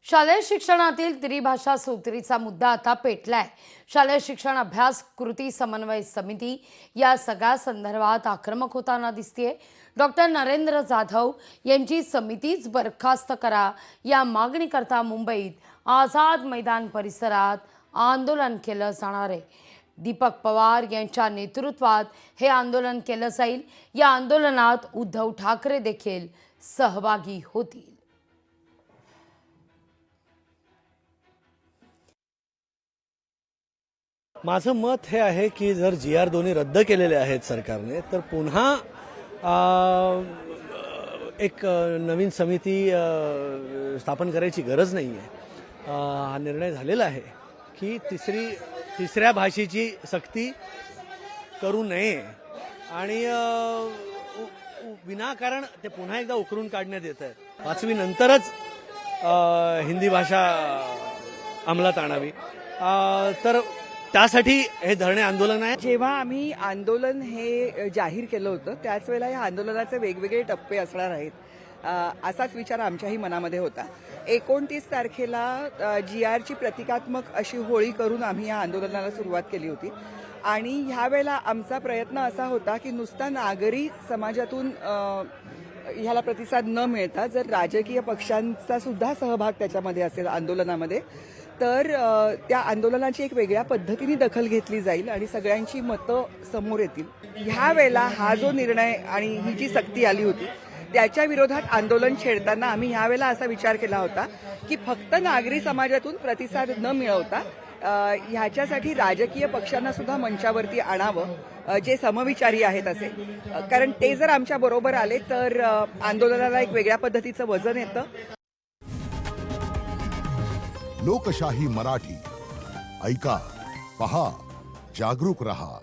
शालेय शिक्षणातील त्रिभाषा सूत्रीचा मुद्दा आता पेटलाय। शालेय शिक्षण अभ्यास कृती समन्वय समिती या सगळ्या संदर्भात आक्रमक होताना दिसतेय। डॉक्टर नरेंद्र जाधव यांची समितीच बरखास्त करा या मागणीकरता मुंबईत आझाद मैदान परिसरात आंदोलन केलं जाणार आहे। दीपक पवार यांच्या नेतृत्वात हे आंदोलन केलं जाईल। या आंदोलनात उद्धव ठाकरे देखील सहभागी होतील। माझं मत हे आहे की जर GR दोन्ही रद्द केलेले आहेत सरकारने, तर पुन्हा एक नवीन समिती स्थापन करायची गरज नाही आहे। हा निर्णय झालेला आहे की तिसऱ्या भाषेची सक्ती करू नये आणि विनाकारण ते पुन्हा एकदा उकरून काढण्यात येत आहे। 5वी नंतरच हिंदी भाषा अंमलात आणावी, तर त्यासाठी हे धरणे आंदोलन आहे। जेव्हा आम्ही आंदोलन हे जाहीर केलं होतं त्याच वेळेला या आंदोलनाचे वेगवेगळे टप्पे असणार आहेत असाच विचार आमच्याही मनामध्ये होता। 29 तारखेला GRची प्रतिकात्मक अशी होळी करून आम्ही या आंदोलनाला सुरुवात केली होती आणि ह्यावेळेला आमचा प्रयत्न असा होता की नुसता नागरी समाजातून ह्याला प्रतिसाद न मिळता जर राजकीय पक्षांचा सुद्धा सहभाग त्याच्यामध्ये असेल आंदोलनामध्ये, तर त्या आंदोलनाची एक वेगळ्या पद्धतीने दखल घेतली जाईल आणि सगळ्यांची मतं समोर येतील। ह्या वेळेला हा जो निर्णय आणि ही जी सक्ती आली होती त्याच्या विरोधात आंदोलन छेडताना आम्ही ह्यावेळेला असा विचार केला होता की फक्त नागरी समाजातून प्रतिसाद न मिळवता ह्याच्यासाठी राजकीय पक्षांना सुद्धा मंचावरती आणावं जे समविचारी आहेत असे, कारण ते जर आमच्या बरोबर आले तर आंदोलनाला एक वेगळ्या पद्धतीचं वजन येतं। लोकशाही मराठी ऐका, पहा, जागरूक रहा।